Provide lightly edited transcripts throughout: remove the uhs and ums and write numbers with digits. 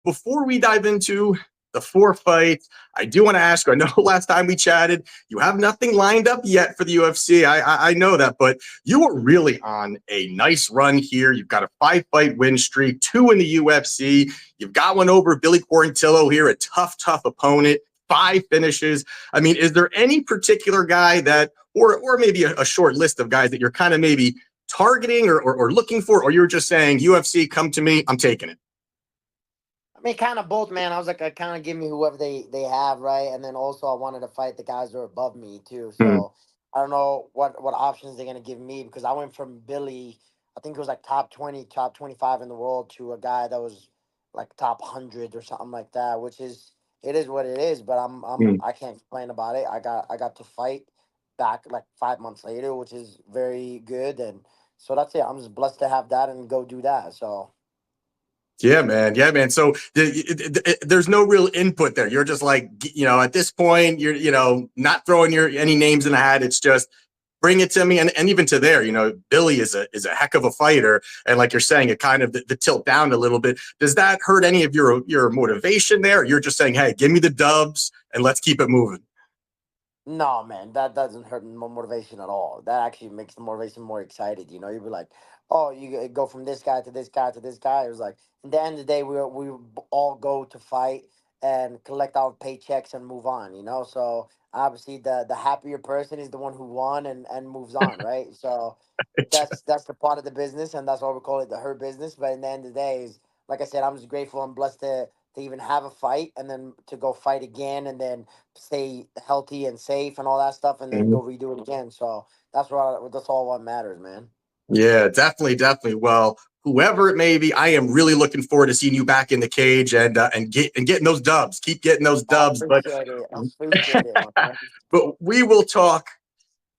before we dive into the 4 fights, I do want to ask you, I know last time we chatted, you have nothing lined up yet for the UFC. I know that, but you are really on a nice run here. You've got a 5-fight win streak, 2 in the UFC. You've got one over Billy Quarantillo here, a tough opponent, 5 finishes. I mean, is there any particular guy that, or maybe a short list of guys that you're kind of maybe targeting or looking for, or you're just saying, UFC, come to me, I'm taking it? I mean, kind of both, man. I was like, kind of give me whoever they have, right? And then also I wanted to fight the guys that are above me too. Mm. So I don't know what options they're gonna give me because I went from Billy, I think it was like top 20, top 25 in the world to a guy that was like top 100 or something like that. Which is it is what it is. But Mm. I can't complain about it. I got to fight back like 5 months later, which is very good. And so that's it. I'm just blessed to have that and go do that. So. Yeah, man. Yeah, man. So there's no real input there. You're just like, at this point, you're, not throwing any names in the hat. It's just bring it to me. And even to there, Billy is a heck of a fighter. And like you're saying, it kind of the tilt down a little bit. Does that hurt any of your motivation there? Or you're just saying, hey, give me the dubs and let's keep it moving. No, man, that doesn't hurt my motivation at all. That actually makes the motivation more excited. You'd be like, oh, you go from this guy to this guy to this guy. It was like, at the end of the day, we all go to fight and collect our paychecks and move on. So obviously the happier person is the one who won and moves on, right? So that's the part of the business, and that's why we call it the her business. But in the end of the day, is like I said, I'm just grateful and blessed to even have a fight and then to go fight again and then stay healthy and safe and all that stuff and then go redo it again. So that's all what matters, man. Yeah, definitely. Well, whoever it may be, I am really looking forward to seeing you back in the cage and getting those dubs. Keep getting those I dubs, but appreciate it. I appreciate it, my man. but we will talk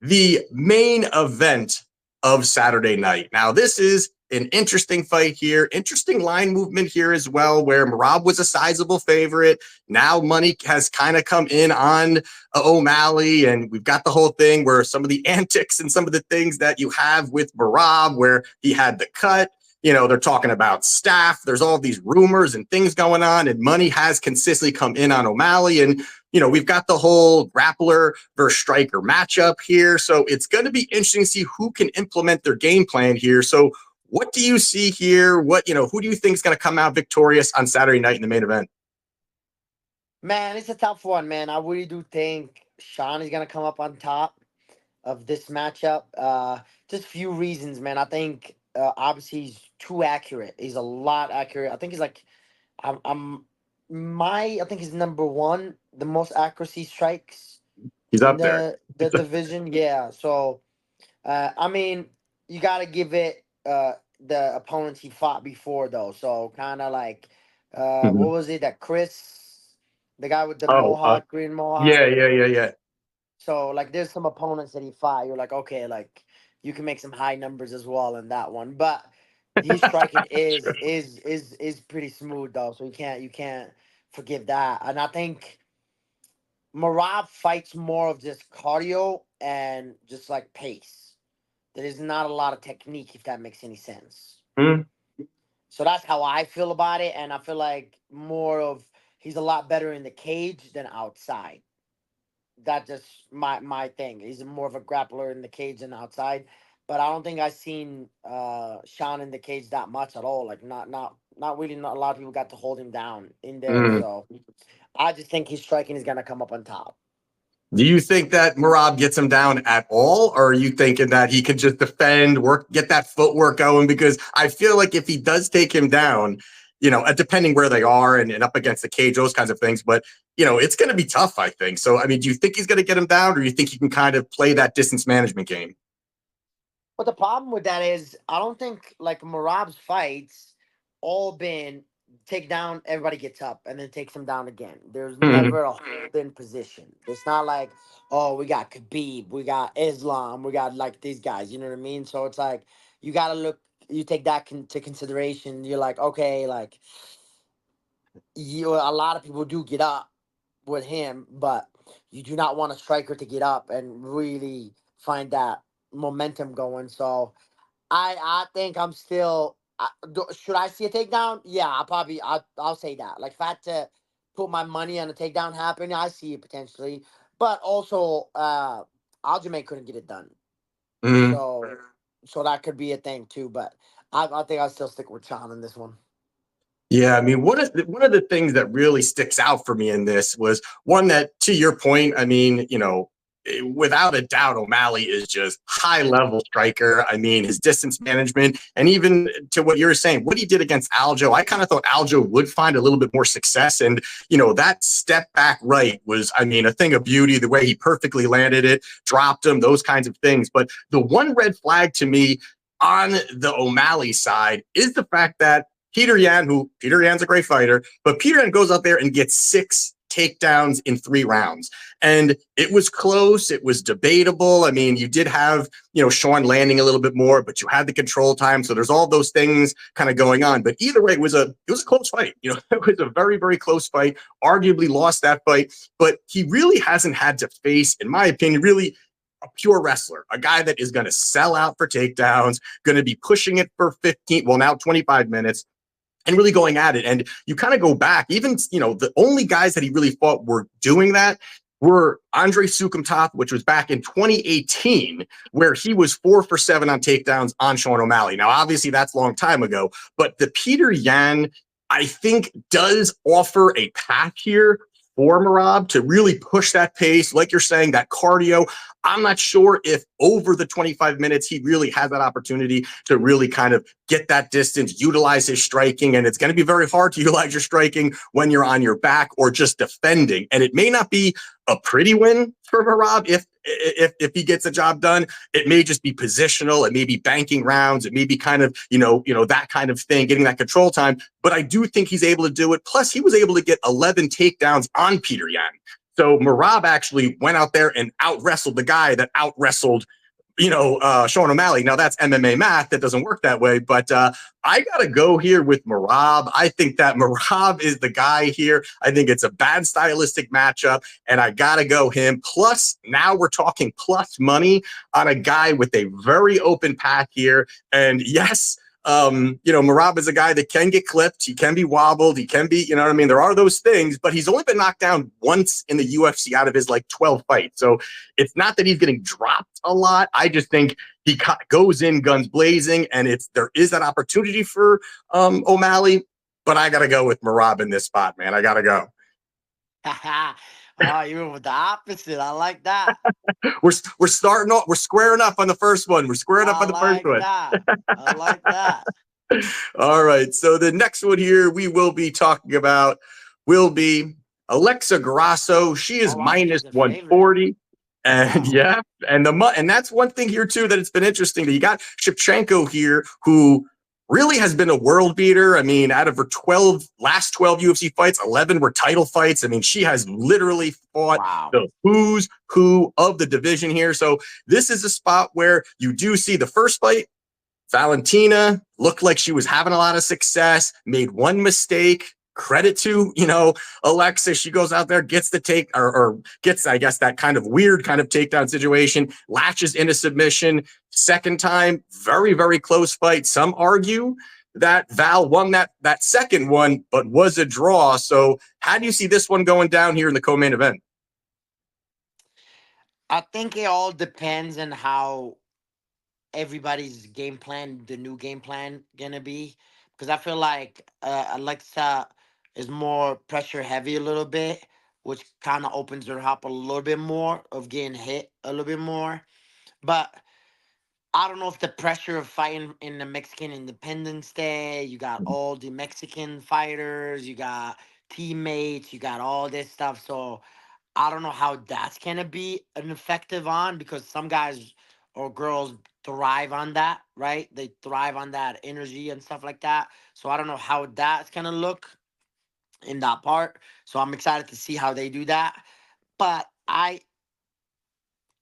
the main event of Saturday night. Now, this is an interesting fight here, interesting line movement here as well, where Merab was a sizable favorite. Now money has kind of come in on O'Malley, and we've got the whole thing where some of the antics and some of the things that you have with Merab, where he had the cut. They're talking about staff. There's all these rumors and things going on, and money has consistently come in on O'Malley. And we've got the whole grappler versus striker matchup here. So it's going to be interesting to see who can implement their game plan here. So what do you see here? Who do you think is going to come out victorious on Saturday night in the main event? Man, it's a tough one, man. I really do think Sean is gonna come up on top of this matchup. Just a few reasons, man. I think obviously he's too accurate. He's a lot accurate. I think he's like I'm I think he's number one, the most accuracy strikes He's in up there. the division. Yeah. So I mean, you got to give it the opponents he fought before though. So kind of like what Mhm. was it that Chris, the guy with the Oh, mohawk, green mohawk. yeah. So like there's some opponents that he fought. You're like, okay, like you can make some high numbers as well in that one. But his striking Sure. is pretty smooth though. So you can't forgive that. And I think Marab fights more of just cardio and just like pace. There is not a lot of technique, if that makes any sense. Mhm. So that's how I feel about it, and I feel like more of he's a lot better in the cage than outside. That's just my thing. He's more of a grappler in the cage than outside. But I don't think I've seen Sean in the cage that much at all. Like not really. Not a lot of people got to hold him down in there. Mhm. So I just think his striking is gonna come up on top. Do you think that Merab gets him down at all? Or are you thinking that he can just defend, get that footwork going? Because I feel like if he does take him down, depending where they are and up against the cage, those kinds of things, but it's going to be tough, I think. So, I mean, do you think he's going to get him down, or do you think he can kind of play that distance management game? But the problem with that is, I don't think like Marab's fights all been take down, everybody gets up and then takes them down again. There's Mhm. never a hold in position. It's not like, oh, we got Khabib, we got Islam, we got like these guys. You know what I mean? So it's like you gotta look. You take that into consideration. You're like, okay, like a lot of people do get up with him, but you do not want a striker to get up and really find that momentum going. So I think I'm still Should I see a takedown? Yeah, I'll say that. Like if I had to put my money on a takedown happening, I see it potentially. But also, Aljamain couldn't get it done, Mhm. so that could be a thing too. But I think I'll still stick with Sean in this one. Yeah, I mean, one of the things that really sticks out for me in this was one that, to your point, I mean, without a doubt, O'Malley is just high level striker. I mean, his distance management, and even to what you're saying, what he did against Aljo, I kind of thought Aljo would find a little bit more success. And, that step back right was, I mean, a thing of beauty, the way he perfectly landed it, dropped him, those kinds of things. But the one red flag to me on the O'Malley side is the fact that Peter Yan's a great fighter, but Peter Yan goes out there and gets 6 takedowns in 3 rounds. And it was close. It was debatable. I mean, you did have, Sean landing a little bit more, but you had the control time. So there's all those things kind of going on. But either way, it was a close fight. It was a very, very close fight. Arguably lost that fight, but he really hasn't had to face, in my opinion, really a pure wrestler, a guy that is going to sell out for takedowns, going to be pushing it for 15, well, now 25 minutes and really going at it. And you kind of go back, even, the only guys that he really fought were doing that were Andre Sukumtov, which was back in 2018, where he was 4 for 7 on takedowns on Sean O'Malley. Now, obviously, that's a long time ago, but the Peter Yan, I think, does offer a path here for Merab to really push that pace. Like you're saying, that cardio. I'm not sure if over the 25 minutes he really has that opportunity to really kind of get that distance, utilize his striking. And it's going to be very hard to utilize your striking when you're on your back or just defending. And it may not be a pretty win for Merab if he gets the job done. It may just be positional. It may be banking rounds. It may be kind of, that kind of thing, getting that control time. But I do think he's able to do it. Plus, he was able to get 11 takedowns on Peter Yan. So Merab actually went out there and out-wrestled the guy that out-wrestled, Sean O'Malley. Now, that's MMA math. That doesn't work that way. But I got to go here with Merab. I think that Merab is the guy here. I think it's a bad stylistic matchup, and I got to go him. Plus, now we're talking plus money on a guy with a very open path here. And yes, Merab is a guy that can get clipped. He can be wobbled. He can be, what I mean? There are those things, but he's only been knocked down once in the UFC out of his 12 fights. So it's not that he's getting dropped a lot. I just think he goes in guns blazing, and there is that opportunity for O'Malley, but I got to go with Merab in this spot, man. I got to go. Oh, you went with the opposite. I like that. We're starting off. We're squaring up on the first one. We're squaring up on the first one. I like that. All right. So the next one here we will be talking about will be Alexa Grasso. She is minus 140. And wow. And that's one thing here too, that it's been interesting that you got Shevchenko here, who really has been a world beater. I mean, out of her last 12 UFC fights, 11 were title fights. I mean, she has literally fought the who's who of the division here. So this is a spot where you do see the first fight. Valentina looked like she was having a lot of success, made one mistake. Credit to, Alexa. She goes out there, gets the take or gets, I guess, that kind of weird kind of takedown situation, latches into submission. Second time, very, very close fight. Some argue that Val won that second one, but was a draw. So how do you see this one going down here in the co-main event? I think it all depends on how everybody's game plan, the new game plan, gonna be. Because I feel like Alexa is more pressure heavy a little bit, which kind of opens her up a little bit more of getting hit a little bit more. But I don't know if the pressure of fighting in the Mexican Independence Day, you got all the Mexican fighters, you got teammates, you got all this stuff. So I don't know how that's gonna be an effective on, because some guys or girls thrive on that, right? They thrive on that energy and stuff like that. So I don't know how that's gonna look in that part. So I'm excited to see how they do that. But I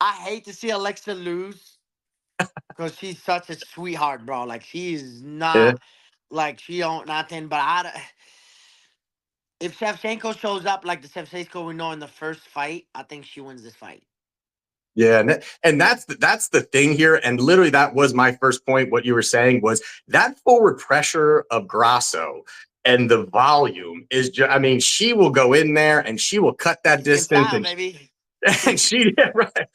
hate to see Alexa lose, because she's such a sweetheart, bro. Like she's not like she don't nothing. But if Shevchenko shows up like the Shevchenko we know in the first fight, I think she wins this fight. Yeah, and that's the thing here. And literally, that was my first point. What you were saying was that forward pressure of Grasso and the volume is just, I mean, she will go in there and she will cut that In distance. style, baby. And she, yeah, right.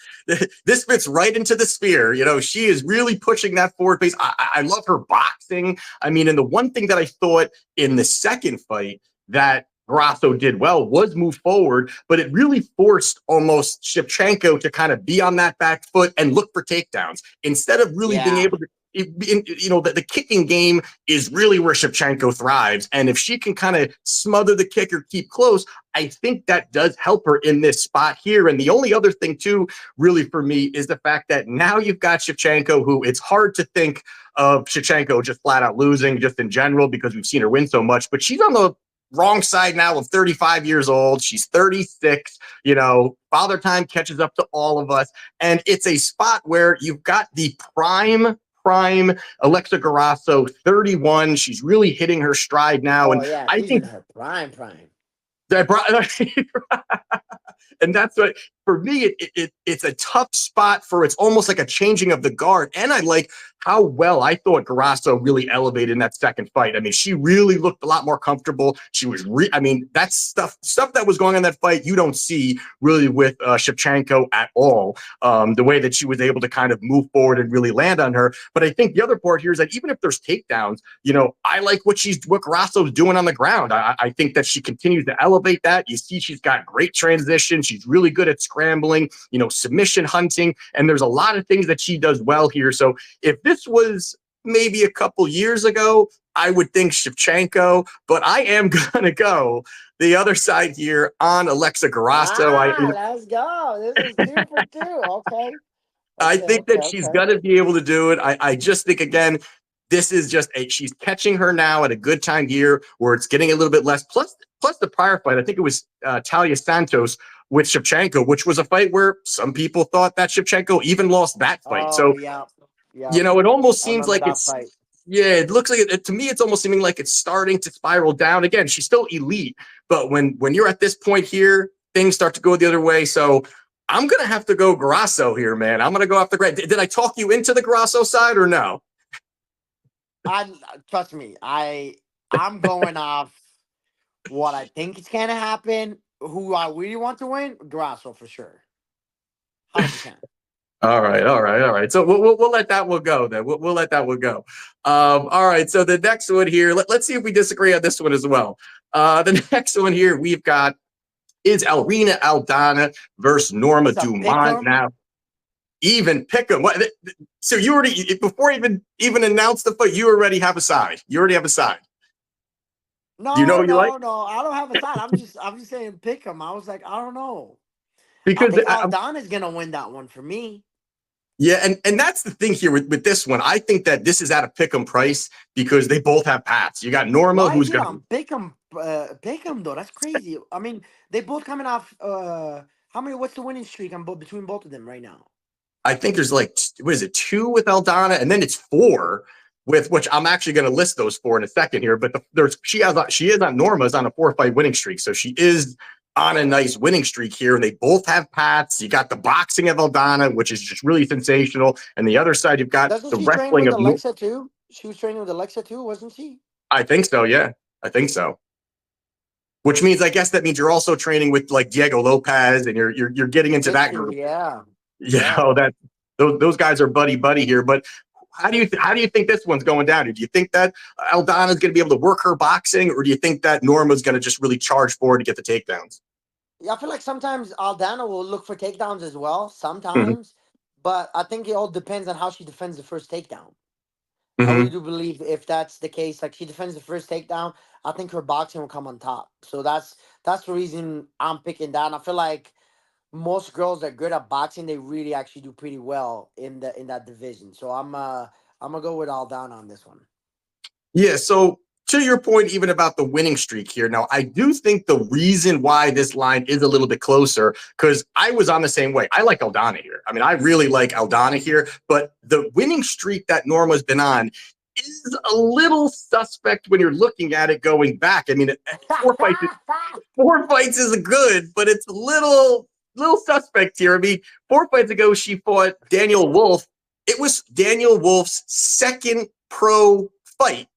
This fits right into the spear. You know, she is really pushing that forward pace. I love her boxing. I mean, and the one thing that I thought in the second fight that Grasso did well was move forward, but it really forced almost Shevchenko to kind of be on that back foot and look for takedowns instead of really being Yeah. able to. You know, the kicking game is really where Shevchenko thrives. And if she can kind of smother the kick or keep close, I think that does help her in this spot here. And the only other thing, too, really for me, is the fact that now you've got Shevchenko, who it's hard to think of Shevchenko just flat out losing just in general because we've seen her win so much. But she's on the wrong side now of 35 years old. She's 36. You know, father time catches up to all of us. And it's a spot where you've got the prime Alexa Grasso, 31. She's really hitting her stride now. Oh And yeah, I she's in think her prime. that brought, and that's what for me it's a tough spot for it's almost like a changing of the guard. And I like how well I thought Grasso really elevated in that second fight. I mean, she really looked a lot more comfortable. She was I mean, that's stuff that was going on in that fight you don't see really with Shevchenko at all. The way that she was able to kind of move forward and really land on her. But I think the other part here is that even if there's takedowns, you know, I like what Grasso's doing on the ground. I think that she continues to elevate that. You see, she's got great transition. She's really good at scrambling, you know, submission hunting, and there's a lot of things that she does well here. So if this was maybe a couple years ago, I would think Shevchenko, but I am going to go the other side here on Alexa Grasso. Let's go. This is 2 for 2. Okay. I think that she's going to be able to do it. I just think, again, this is just she's catching her now at a good time here where it's getting a little bit less. Plus the prior fight, I think it was Talia Santos with Shevchenko, which was a fight where some people thought that Shevchenko even lost that fight. Oh, So, yeah. you know, it almost seems like that fight. Yeah, it looks like to me, it's almost seeming like it's starting to spiral down. Again, she's still elite, but when you're at this point here, things start to go the other way. So I'm going to have to go Grasso here, man. I'm going to go off the grid. Did I talk you into the Grasso side or no? Trust me, I'm going off what I think is going to happen. Who I really want to win, Grasso for sure. 100%. All right. So we'll let that one go then. We'll let that one go. All right. So the next one here, let's see if we disagree on this one as well. The next one here we've got is Irene Aldana versus Norma Dumont. Now, even pick 'em. So you already before even announced the fight, you already have a side. You already have a side. No, Do you know what you like? no. I don't have a side. I'm just saying pick 'em. I was like, I don't know. Because I think Aldana is gonna win that one for me. Yeah, and that's the thing here with this one. I think that this is at a pick 'em price because they both have paths. You got Norma, who's got pick 'em though. That's crazy. I mean, they both coming off. How many? What's the winning streak on between both of them right now? I think there's like what is it, 2 with Aldana, and then it's 4 with which I'm actually going to list those 4 in a second here. But she is on Norma's on a 4-fight winning streak, so she is on a nice winning streak here, and they both have paths. You got the boxing of Aldana, which is just really sensational, and the other side you've got the wrestling of Alexa too. She was training with Alexa too, wasn't she? I think so. Yeah, I think so. Which means, I guess that means you're also training with like Diego Lopez, and you're getting into that group. Yeah. Oh, those guys are buddy here. But how do you think this one's going down? Do you think that Aldana is going to be able to work her boxing, or do you think that Norma's going to just really charge forward to get the takedowns? Yeah, I feel like sometimes Aldana will look for takedowns as well. Sometimes, but I think it all depends on how she defends the first takedown. I really do believe if that's the case, like she defends the first takedown, I think her boxing will come on top. So that's the reason I'm picking that. And I feel like most girls that are good at boxing, they really actually do pretty well in that division. So I'm gonna go with Aldana on this one. Yeah. So to your point, even about the winning streak here. Now, I do think the reason why this line is a little bit closer, because I was on the same way. I like Aldana here. I mean, I really like Aldana here, but the winning streak that Norma's been on is a little suspect when you're looking at it going back. I mean, 4 fights is good, but it's a little little suspect here. I mean, 4 fights ago, she fought Daniel Wolf. It was Daniel Wolf's second pro fight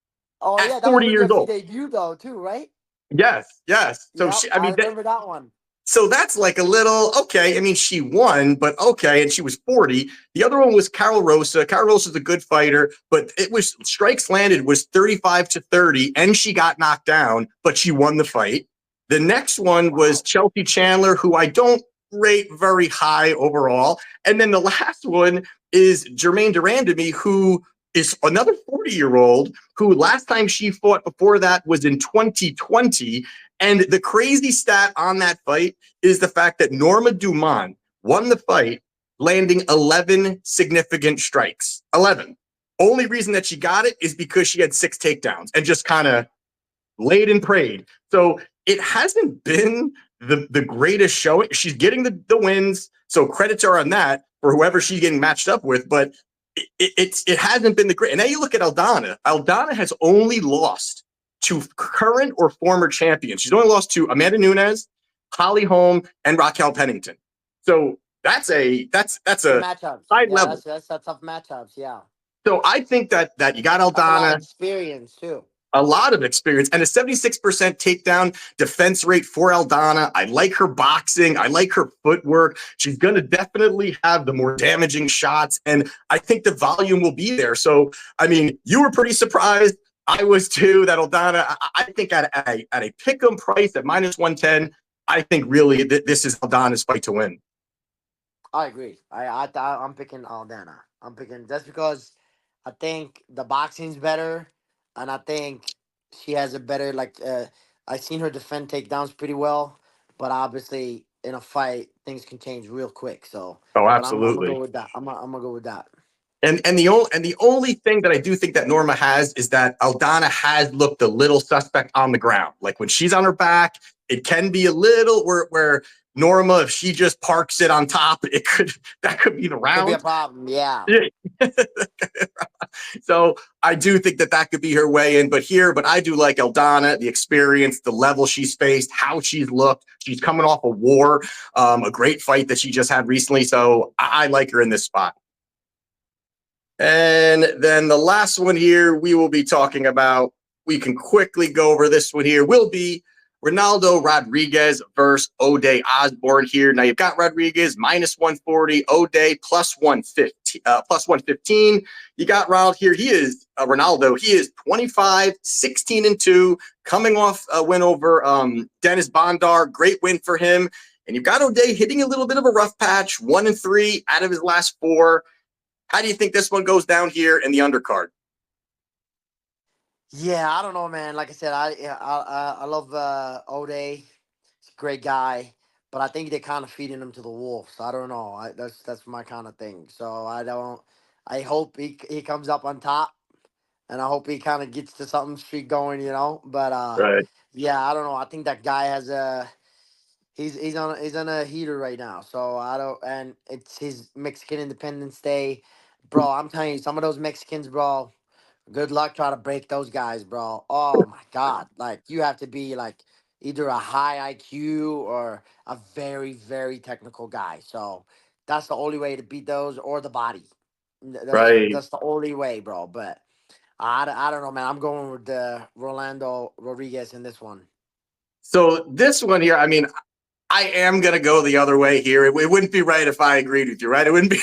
Oh at yeah, that was 40 her years UFC old. debut though, too, right? Yes, yes. So Yep, she, I I mean, remember that one. so that's like a little okay. I mean, she won, but okay, and she was 40. The other one was Carol Rosa. Carol Rosa's a good fighter, but it was strikes landed was 35-30, and she got knocked down, but she won the fight. The next one was Wow. Chelsea Chandler, who I don't rate very high overall. And then the last one is Jermaine Durandamy, who is another 40-year-old who last time she fought before that was in 2020. And the crazy stat on that fight is the fact that Norma Dumont won the fight, landing 11 significant strikes. 11. Only reason that she got it is because she had 6 takedowns and just kind of laid and prayed. So it hasn't been the greatest showing. She's getting the wins, so credits are on that for whoever she's getting matched up with, but it hasn't been the great. And now you look at Aldana. Aldana has only lost to current or former champions. She's only lost to Amanda Nunes, Holly Holm, and Raquel Pennington. So that's a Good matchups. high Yeah, level. that's a tough matchups. Yeah, So I think that you got that's a lot of Aldana, experience too. a lot of experience, and a 76% takedown defense rate for Aldana. I like her boxing. I like her footwork. She's going to definitely have the more damaging shots, and I think the volume will be there. So, I mean, you were pretty surprised. I was too, that Aldana, I think at a pick-em price at -110, I think really this is Aldana's fight to win. I agree. I'm picking Aldana. I'm picking just because I think the boxing's better, and I think she has a better like. I've seen her defend takedowns pretty well, but obviously in a fight things can change real quick. So, Oh, but I'm gonna go absolutely. with that. I'm gonna go with that. And the only thing that I do think that Norma has is that Aldana has looked a little suspect on the ground. Like when she's on her back, it can be a little where Norma, if she just parks it on top, that could be the Could be a round. problem. Yeah. So I do think that could be her way in. But I do like Aldana, the experience, the level she's faced, how she's looked. She's coming off a war, a great fight that she just had recently. So I like her in this spot. And then the last one here we will be talking about, we can quickly go over this one here, will be Ronaldo Rodriguez versus O'Day Osbourne here. Now you've got Rodriguez -140, O'Day +115. +115. You got Ronaldo here. He is Ronaldo. He is 25-16-2, coming off a win over Dennis Bondar. Great win for him. And you've got O'Day hitting a little bit of a rough patch, 1-3 out of his last 4. How do you think this one goes down here in the undercard? Yeah, I don't know, man. Like I said, I love O'Day. He's a great guy, but I think they're kind of feeding him to the wolves. I don't know. That's my kind of thing. So I don't. I hope he comes up on top, and I hope he kind of gets to something streak going. But Right. yeah, I don't know. I think that guy has a. He's on a heater right now. So I don't. And it's his Mexican Independence Day, bro. I'm telling you, some of those Mexicans, bro. Good luck trying to break those guys, bro. Oh my god. Like you have to be like either a high IQ or a very, very technical guy. So that's the only way to beat those or the body. Right. That's the only way, bro. But I don't know, man. I'm going with Rolando Rodriguez in this one. So this one here, I mean, I am going to go the other way here. It wouldn't be right if I agreed with you, right? It wouldn't be.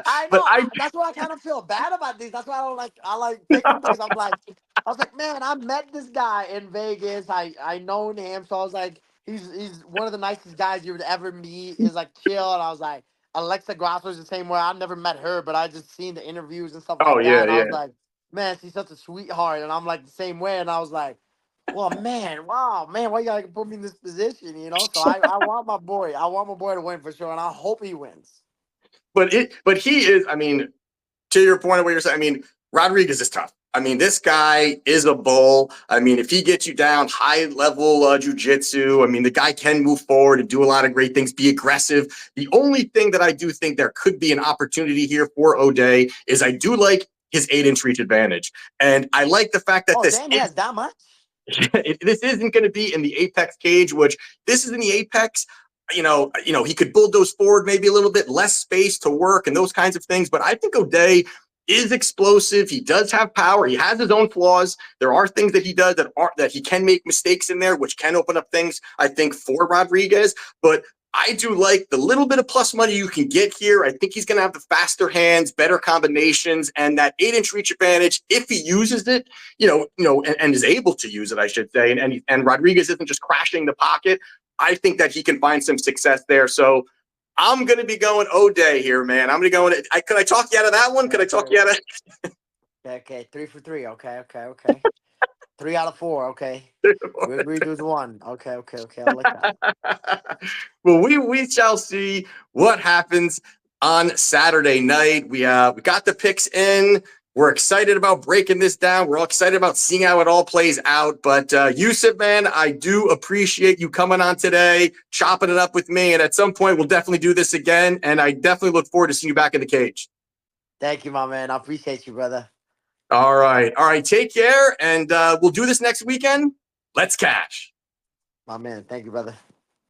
I But know. That's why I kind of feel bad about these. That's why I don't like. I like pick him because I'm like, I was like, man, I met this guy in Vegas. I known him, so I was like, he's one of the nicest guys you would ever meet. Is like chill, and I was like, Alexa Grasso's the same way. I never met her, but I just seen the interviews and stuff oh like that, yeah, and I was yeah. like, man, she's such a sweetheart, and I'm like the same way, and I was like. Well, man, wow, man, why you gotta put me in this position, So I want my boy. I want my boy to win for sure, and I hope he wins. But he is, I mean, to your point of what you're saying, I mean, Rodriguez is tough. I mean, this guy is a bull. I mean, if he gets you down high level jujitsu, I mean, the guy can move forward and do a lot of great things, be aggressive. The only thing that I do think there could be an opportunity here for O'Day is I do like his 8-inch reach advantage. And I like the fact that Oh, damn, he has that much? this isn't going to be in the Apex cage, which this is in the Apex. he could bulldoze forward maybe a little bit, less space to work and those kinds of things. But I think O'Day is explosive. He does have power. He has his own flaws. There are things that he does that he can make mistakes in there, which can open up things, I think, for Rodriguez. But I do like the little bit of plus money you can get here. I think he's going to have the faster hands, better combinations, and that 8-inch reach advantage if he uses it, and is able to use it, I should say. And Rodriguez isn't just crashing the pocket. I think that he can find some success there. So I'm going to be going O'Day here, man. I'm going to go in. Could I talk you out of that one? Could I talk you out of? Okay. 3 for 3. Okay. 3 out of 4. Okay. We agreed with 1. Okay. I like that. Well, we shall see what happens on Saturday night. We got the picks in. We're excited about breaking this down. We're all excited about seeing how it all plays out. But Yusuf, man, I do appreciate you coming on today, chopping it up with me. And at some point, we'll definitely do this again. And I definitely look forward to seeing you back in the cage. Thank you, my man. I appreciate you, brother. All right. Take care. And we'll do this next weekend. Let's cash. My man. Thank you, brother.